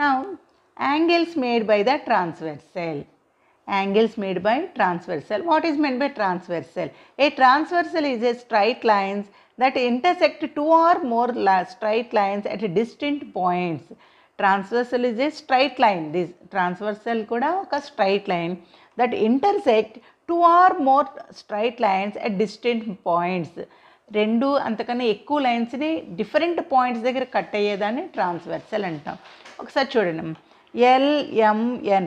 Now angles made by the transversal. Angles made by transversal. What is meant by transversal? A transversal is a straight lines that intersect two or more straight lines at distinct points. Transversal is a straight line. This transversal kuda oka straight line that intersect two or more straight lines at distant points. రెండు అంతకన్నా ఎక్కువ లైన్స్ని different points దగ్గర cut అయ్యేదాన్ని transversal అంటాం. ఒకసారి చూడండి, L, M, N,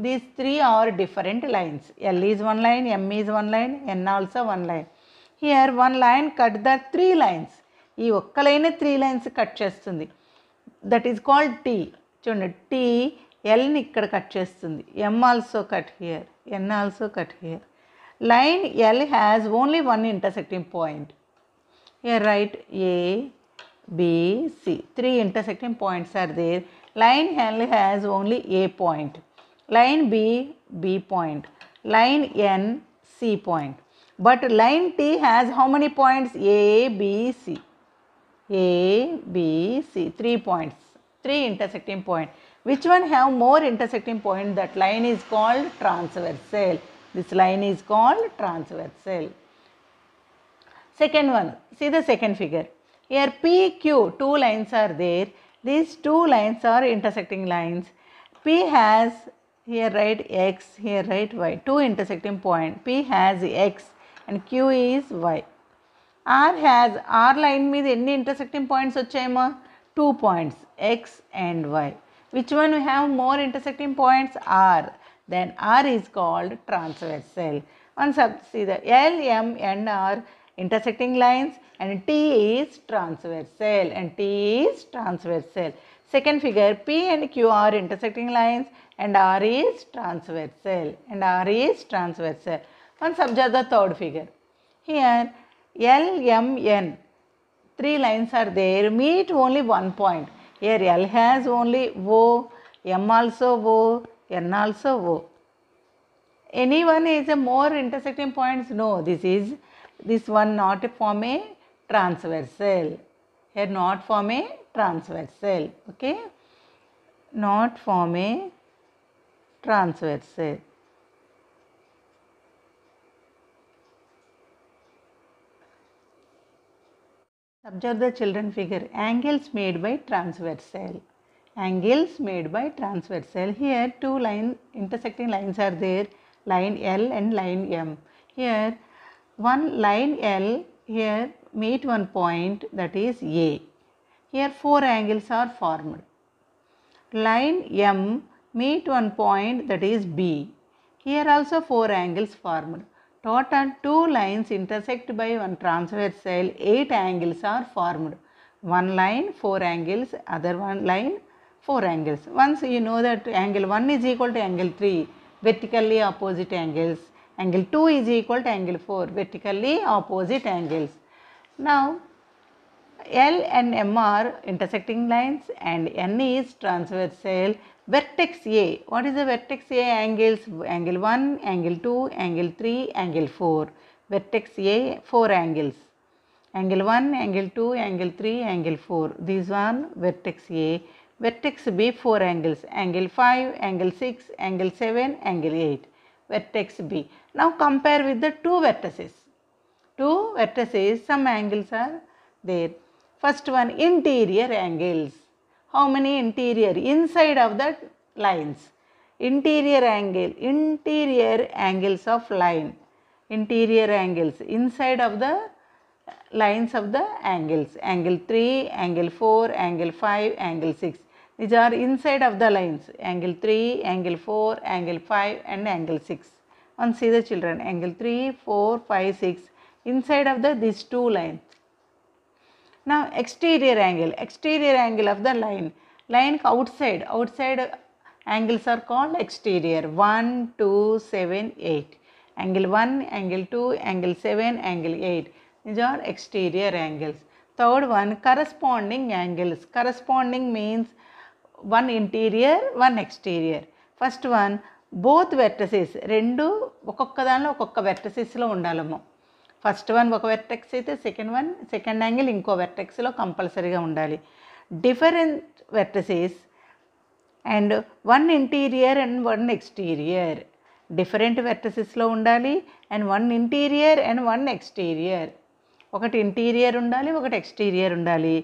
these three are different lines. L is one line, M is one line, N also one line. Here one line cut the three lines. ఈ ఒక్క line three lines cut చేస్తుంది. That is called T. చూడండి, T Lని ఇక్కడ cut చేస్తుంది. M also cut here, N also cut here. Line L has only one intersecting point. Here write A, B, C. Three intersecting points are there. Line L has only A point. Line B, B point. Line N, C point. But line T has how many points? A, B, C. A, B, C. 3 points. 3 intersecting points. Which one have more intersecting point? That line is called transversal. This line is called transversal. Second one, see the second figure. Here P, Q, two lines are there. These two lines are intersecting lines. P has, here write X, here write Y. Two intersecting point. P has X and Q is Y. R has, R line మీద ఎన్ని intersecting points వచ్చాయమ్మా? 2 points, X and Y. Which one we have more intersecting points? R. Then R is called transversal. Once up, see the L, M, N are intersecting lines and T is transversal, and T is transversal. Second figure, P and Q are intersecting lines and R is transversal, and R is transversal. Once observe the third figure. Here L, M, N, three lines are there, meet only one point. Here L has only O, M also O, N also O. Anyone is a more intersecting points? No, this one not form a transversal. Here not form a transversal. Okay, not form a transversal. Observe the children figure. Angles made by transversal. Angles made by transversal. Here two intersecting lines are there, line L and line M. Here one line L here meet one point, that is A. Here four angles are formed. Line M meet one point, that is B. Here also four angles formed. Total two lines intersect by one transversal, 8 angles are formed. One line 4 angles, other one line 4 angles. Once you know that angle 1 is equal to angle 3, vertically opposite angles. Angle 2 is equal to angle 4, vertically opposite angles. Now L and M are intersecting lines and N is transversal. Vertex A, what is the vertex A angles? Angle 1, angle 2, angle 3, angle 4. Vertex A 4 angles. Angle 1, angle 2, angle 3, angle 4. These one vertex A. Vertex B 4 angles. Angle 5, angle 6, angle 7, angle 8. Vertex B. Now compare with the two vertices. Two vertices, some angles are there. First one, interior angles. How many interior? Inside of the lines. Interior angles of line. Interior angles inside of the lines of the angles. Angle 3, angle 4, angle 5, angle 6. These are inside of the lines. Angle 3, angle 4, angle 5 and angle 6. Once see the children. Angle 3, 4, 5, 6. Inside of these two lines. Now exterior angle of the line outside angles are called exterior. 1, 2, 7, 8. Angle 1, angle 2, angle 7, angle 8. These are exterior angles. Third one, corresponding angles. Corresponding means one interior, one exterior. First one, both vertices. రెండు ఒక్కొక్క దానిలో ఒక్కొక్క verticesలో ఉండాలము. First one ఒక vertex అయితే second angle ఇంకో వెర్టెక్స్లో కంపల్సరీగా ఉండాలి. Different vertices and one interior and one exterior. డిఫరెంట్ వెర్టిసెస్లో ఉండాలి and one interior and one exterior. ఒకటి ఇంటీరియర్ ఉండాలి, ఒకటి ఎక్స్టీరియర్ ఉండాలి.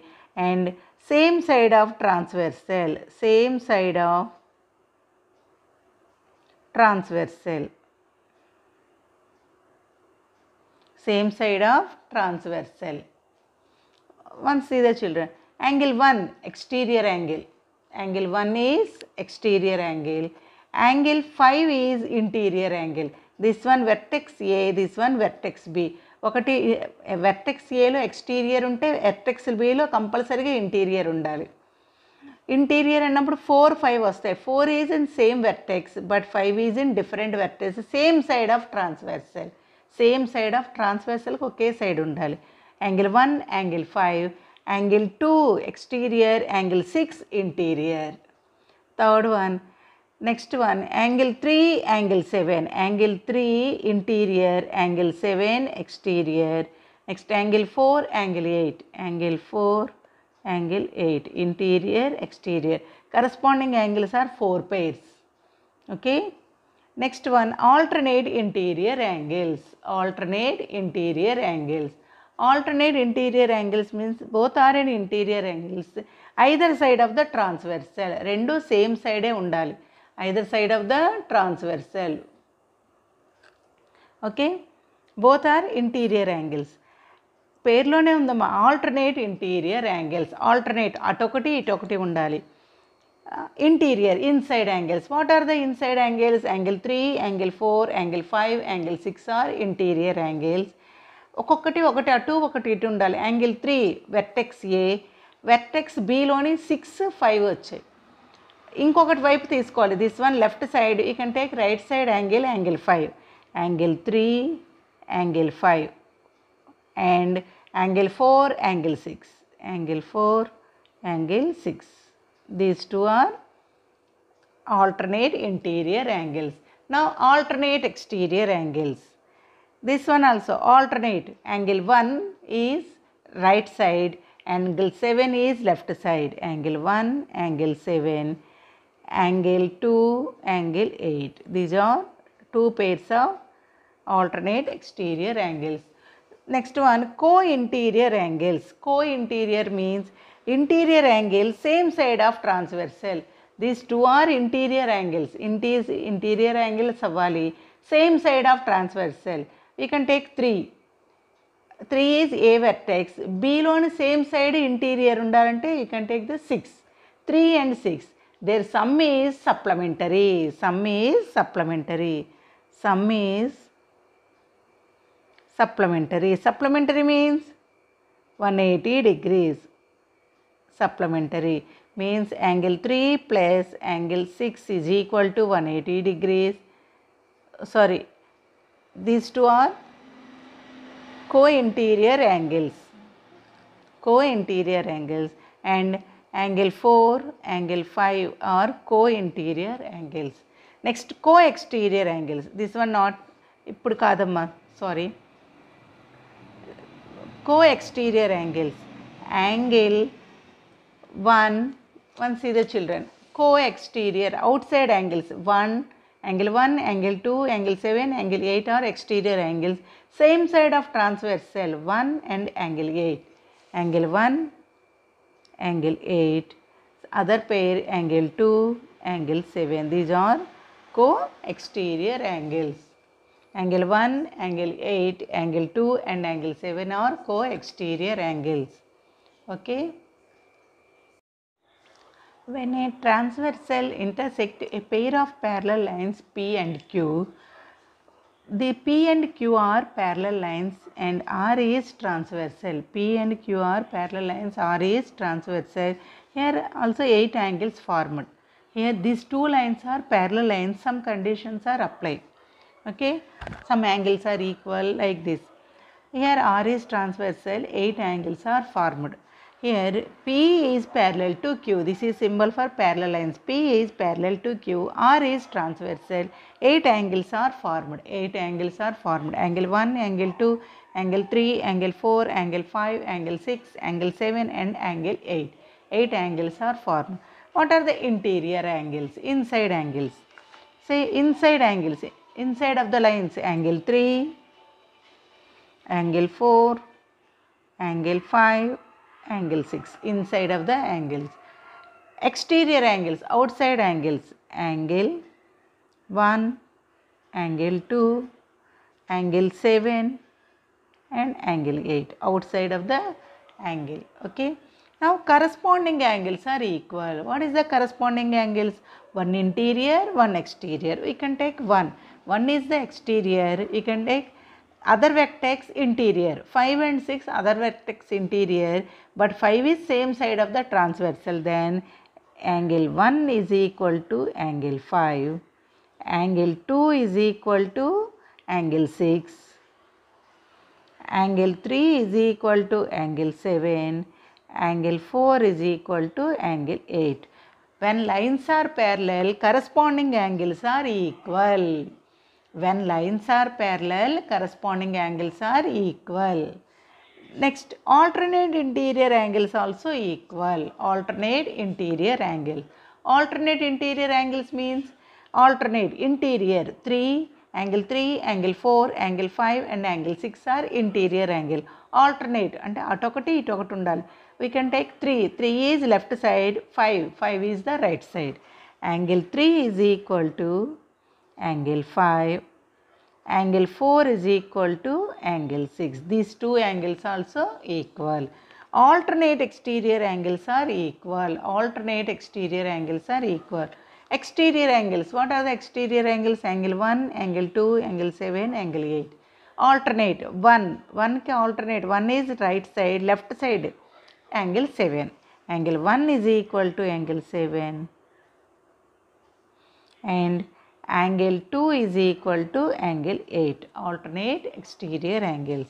And same side of transversal, same side of transversal, same side of transversal. Once see the children, angle 1 exterior angle, angle 1 is exterior angle, angle 5 is interior angle. This one vertex A, this one vertex B. ఒకటి vertex ఏలో exterior ఉంటే vertex బిలో కంపల్సరీగా interior ఉండాలి. Interior అన్నప్పుడు 4, 5 వస్తాయి. 4 is in same vertex but 5 is in different vertex, same side of transversal. Same side of ట్రాన్స్వర్సల్కి ఒకే సైడ్ ఉండాలి. Angle 1 angle 5, angle 2 exterior, angle 6 interior. Third one, next one angle 3 angle 7, angle 3 interior, angle 7 exterior. Next angle 4 angle 8, angle 4 angle 8 interior exterior. Corresponding angles are 4 pairs. Okay. Next one, alternate interior angles. Alternate interior angles. Alternate interior angles means both are in interior angles. Either side of the transversal. Rendu same side undali. Either side of the transversal. Okay. Both are interior angles. పేర్లోనే ఉందమ్మా alternate interior angles. Alternate అటొకటి ఇటొకటి ఉండాలి. Interior inside angles. What are the inside angles? Angle 3, angle 4, angle 5, angle 6 are interior angles. ఒక్కొక్కటి ఒకటి అటు ఒకటి ఇటు ఉండాలి. యాంగిల్ 3 వెర్టెక్స్ ఏ, వెర్టెక్స్ బిలోని 6, 5 వచ్చాయి. ఇంకొకటి వైపు తీసుకోవాలి. This one left side, you can take right side angle, angle 5, angle 3, angle 5 and angle 4 angle 6, angle 4 angle 6. These two are alternate interior angles. Now alternate exterior angles. This one also alternate. Angle 1 is right side, angle 7 is left side. Angle 1 angle 7, angle 2 angle 8. These are two pairs of alternate exterior angles. Next one, co-interior angles. Co-interior means interior angle same side of transversal. These two are interior angles. Interior angles avali same side of transversal. We can take 3. 3 is A vertex. B lone same side interior undalante you can take the 6. 3 and 6. Their sum is supplementary. Sum is supplementary. Sum is supplementary. Supplementary means 180 degrees. Supplementary means angle 3 plus angle 6 is equal to 180 degrees. Sorry, these two are co-interior angles. Co-interior angles and angle 4, angle 5 are co-interior angles. Next, co-exterior angles. This one not, ippudu kadamma, sorry. Co-exterior angles. Angle 1, see the children. Co-exterior, outside angles. Angle 1, angle 2, angle 7, angle 8 are exterior angles. Same side of transversal, 1 and angle 8. Angle 1, angle 8. Other pair, angle 2, angle 7. These are co-exterior angles. Angle 1, angle 8, angle 2 and angle 7 are co-exterior angles. Okay. When a transversal intersect a pair of parallel lines P and Q, the P and Q are parallel lines and R is transversal. P and Q are parallel lines, R is transversal. Here also 8 angles formed. Here these two lines are parallel lines, some conditions are applied. Okay, some angles are equal like this. Here R is transversal, 8 angles are formed. Here P is parallel to Q. This is symbol for parallel lines. P is parallel to Q. R is transversal. 8 angles are formed. 8 angles are formed. Angle 1, angle 2, angle 3, angle 4, angle 5, angle 6, angle 7 and angle 8. 8 angles are formed. What are the interior angles? Inside angles. Say inside angles. Inside of the lines, angle 3, angle 4, angle 5, angle 6. Inside of the angles. Exterior angles, outside angles, angle 1, angle 2, angle 7 and angle 8 outside of the angle. Okay. Now corresponding angles are equal. What is the corresponding angles? One interior, one exterior. We can take one. One is the exterior. We can take other vertex interior. 5 and 6 other vertex interior, but 5 is same side of the transversal. Then angle 1 is equal to angle 5. Angle 2 is equal to angle 6. Angle 3 is equal to angle 7. Angle 4 is equal to angle 8. When lines are parallel, corresponding angles are equal. When lines are parallel, corresponding angles are equal. Next, alternate interior angles also equal. Alternate interior angle. Alternate interior angles means alternate interior 3, angle 3, angle 4, angle 5 and angle 6 are interior angle. Alternate అంటే అటొకటి ఇటొకటి ఉండాలి. We can take 3. 3 is left side, 5 is the right side. Angle 3 is equal to angle 5. Angle 4 is equal to angle 6. These two angles also equal. Alternate exterior angles are equal. Alternate exterior angles are equal. Exterior angles. What are the exterior angles? Angle 1, angle 2, angle 7, angle 8. Alternate. 1 can alternate. 1 is right side, left side. Angle 7. Angle 1 is equal to angle 7. And angle 2 is equal to angle 8. Alternate exterior angles.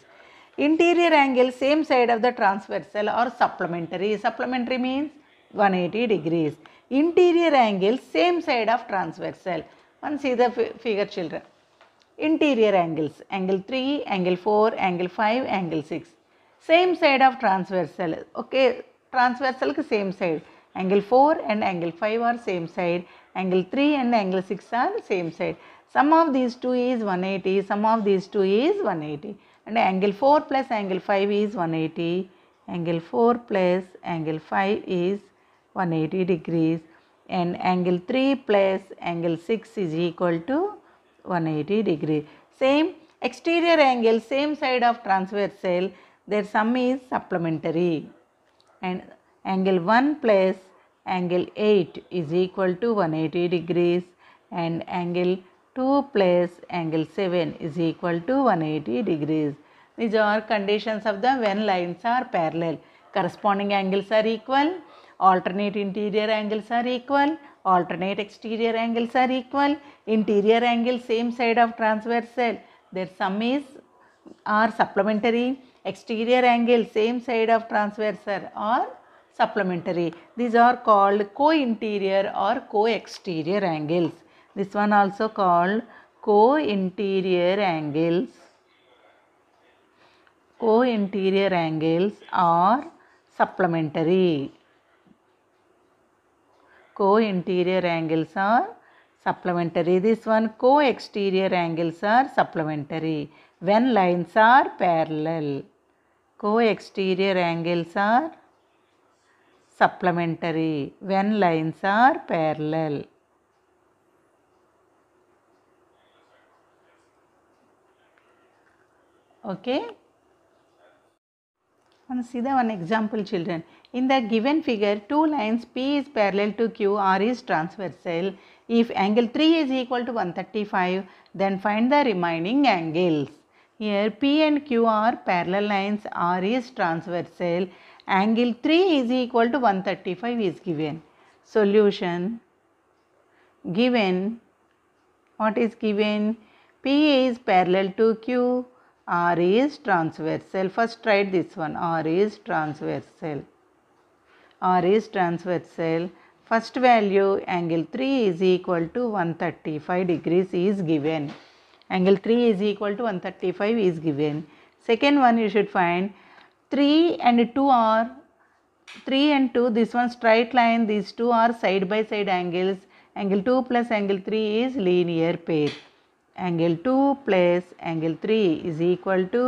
Interior angles same side of the transversal or supplementary. Supplementary means 180 degrees. Interior angles same side of transversal. One see the figure children. Interior angles, angle 3, angle 4, angle 5, angle 6. Same side of transversal. Okay, transversal ki same side. Angle 4 and angle 5 are same side. Angle 3 and angle 6 are same side. Sum of these two is 180. Sum of these two is 180. And angle 4 plus angle 5 is 180. Angle 4 plus angle 5 is 180 degrees. And angle 3 plus angle 6 is equal to 180 degrees. Same exterior angle, same side of transversal, their sum is supplementary. And angle 1 plus angle 8 is equal to 180 degrees. And angle 2 plus angle 7 is equal to 180 degrees. These are conditions of the when lines are parallel. Corresponding angles are equal. Alternate interior angles are equal. Alternate exterior angles are equal. Interior angle same side of transversal, their sum is are supplementary. Exterior angle same side of transversal are supplementary. These are called co-interior or co-exterior angles. This one also called co-interior angles. Co-interior angles are supplementary. Co-interior angles are supplementary. This one co-exterior angles are supplementary when lines are parallel. Co-exterior angles are supplementary when lines are parallel. Okay. See the one example children. In the given figure, two lines P is parallel to Q, R is transversal. If angle 3 is equal to 135, then find the remaining angles. Here P and Q are parallel lines, R is transversal. Angle 3 is equal to 135 is given. Solution. Given, what is given? P is parallel to Q, R is transversal. First write this one, R is transversal. R is transversal. First value, angle 3 is equal to 135 degrees is given. Angle 3 is equal to 135 is given. Second one you should find 3 and 2 are 3 and 2, this one straight line, these two are side by side angles. Angle 2 plus angle 3 is linear pair. Angle 2 plus angle 3 is equal to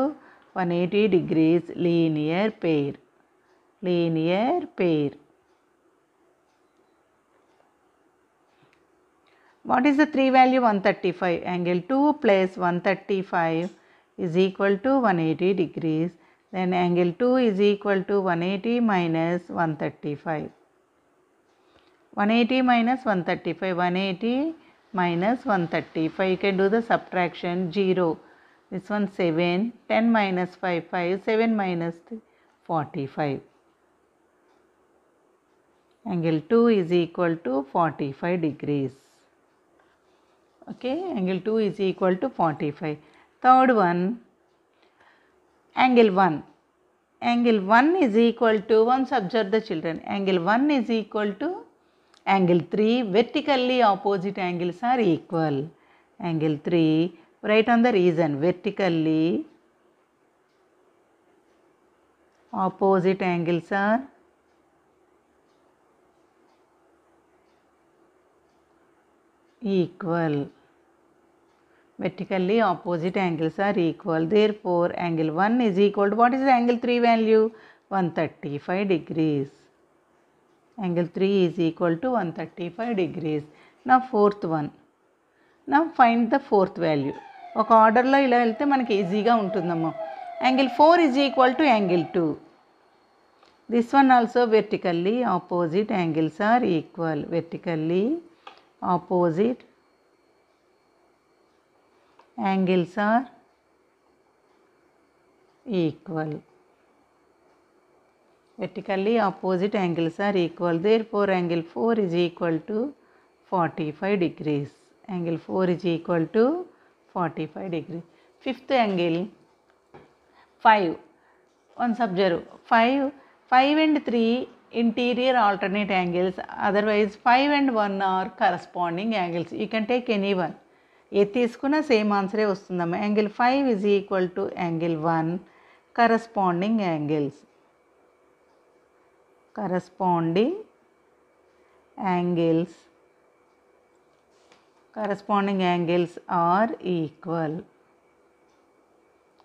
180 degrees, linear pair. Linear pair. What is the 3 value? 135. Angle 2 plus 135 is equal to 180 degrees. Then angle 2 is equal to 180 minus 135. 180 minus 135. 180 minus 135. You can do the subtraction. 0. This one 7. 10 minus 5. 5. 7 minus 3, 45. Angle 2 is equal to 45 degrees. Okay, angle 2 is equal to 45. Third one, angle 1. Angle 1 is equal to, once observe the children, angle 1 is equal to angle 3. Vertically opposite angles are equal. Angle 3, write on the reason. Vertically opposite angles are equal. Vertically opposite angles are equal. Therefore, angle 1 is equal to, what is the angle 3 value? 135 degrees. Angle 3 is equal to 135 degrees. Now fourth one. Now find the fourth value. ఒక ఆర్డర్లో ఇలా వెళ్తే మనకి ఈజీగా ఉంటుందమ్మా. Angle 4 is equal to angle 2. This one also vertically opposite angles are equal. Vertically opposite angles are equal. Vertically opposite angles are equal. Therefore, angle 4 is equal to 45 degrees. Angle 4 is equal to 45 degrees. Fifth angle 5. Once observe. 5 and 3 interior alternate angles. Otherwise, 5 and 1 are corresponding angles. You can take any one. ఏ తీసుకున్నా same ఆన్సరే వస్తుందమ్మా. Angle 5 is equal to angle 1 corresponding angles. Corresponding angles are equal.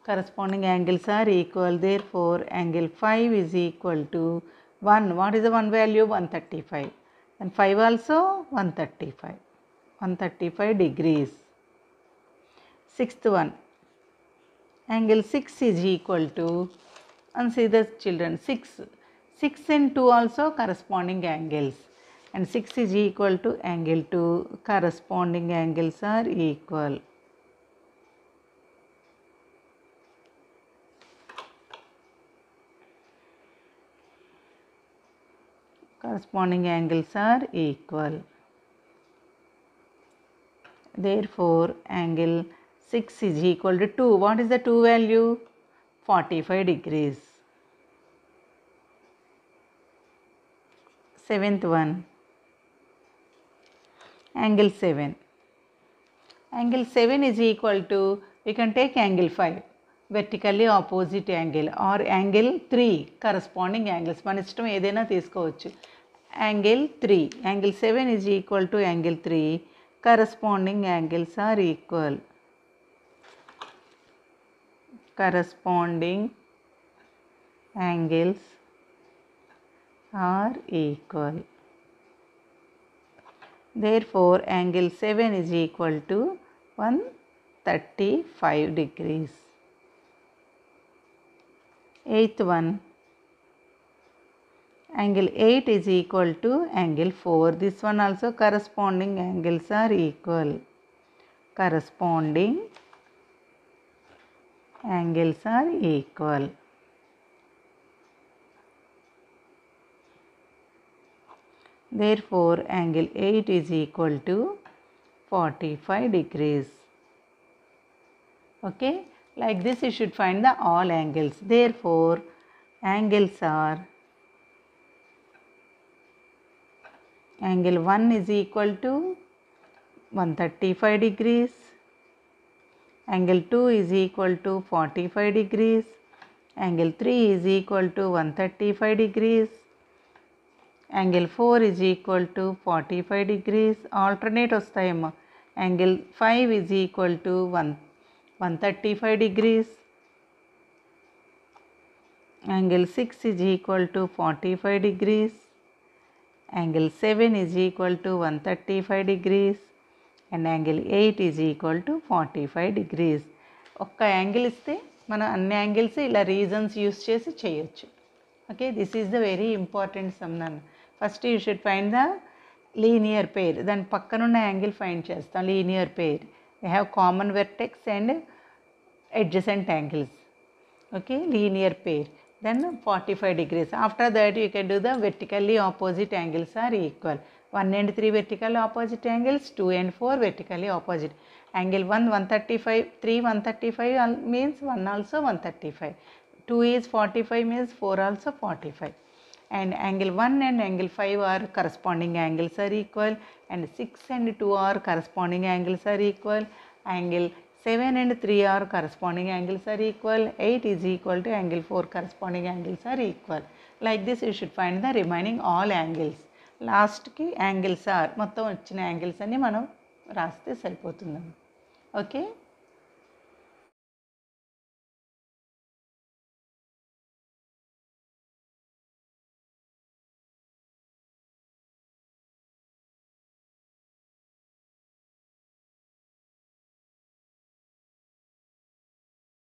Corresponding angles are equal. Therefore, angle 5 is equal to 1. What is the 1 value? 135. And 5 also 135. 135 degrees. Sixth one. Angle 6 is equal to, and see the children, 6 and 2 also corresponding angles. And 6 is equal to angle 2. Corresponding angles are equal. Corresponding angles are equal. Therefore, angle 6 is equal to 2. What is the 2 value? 45 degrees. Seventh one. Angle 7. Angle 7 is equal to, we can take angle 5. Vertically opposite angle or angle 3 corresponding angles. మన ఇష్టం ఏదైనా తీసుకోవచ్చు. Angle 3. Angle 7 is equal to angle 3. Corresponding angles are equal. Corresponding angles are equal. Therefore, angle 7 is equal to 135 degrees. Eighth one. Angle 8 is equal to angle 4. This one also corresponding angles are equal. Corresponding angles are equal. Therefore, angle 8 is equal to 45 degrees. Okay, like this you should find the all angles. Therefore, angles are, angle 1 is equal to 135 degrees. Angle 2 is equal to 45 degrees. Angle 3 is equal to 135 degrees. Angle 4 is equal to 45 degrees. Alternate వస్తాయమ్మా. Angle 5 is equal to 135 degrees. Angle 6 is equal to 45 degrees. Angle 7 is equal to 135 degrees. And angle 8 is equal to 45 degrees. ఒక్క angle ఇస్తే మనం అన్ని angles ఇలా reasons use చేసి చేయొచ్చు. Okay, this is the very important sum నన్ను. First you should find the linear pair. దాని పక్కనున్న యాంగిల్ ఫైండ్ చేస్తాం. Linear pair, they have common vertex and adjacent angles. Okay, linear pair. Then 45 degrees. After that you can do the vertically opposite angles are equal. 1 and 3 vertical opposite angles, 2 and 4 vertically opposite. Angle 1 135, 3 135 means 1 also 135. 2 is 45 means 4 also 45. And angle 1 and angle 5 are corresponding angles are equal, and 6 and 2 are corresponding angles are equal. Angle 7 and 3 are corresponding angles are equal. 8 is equal to angle 4 corresponding angles are equal. Like this you should find the remaining all angles. Last ki angles are మొత్తం వచ్చిన angles అని మనం రాస్తే సరిపోతుంది. Okay.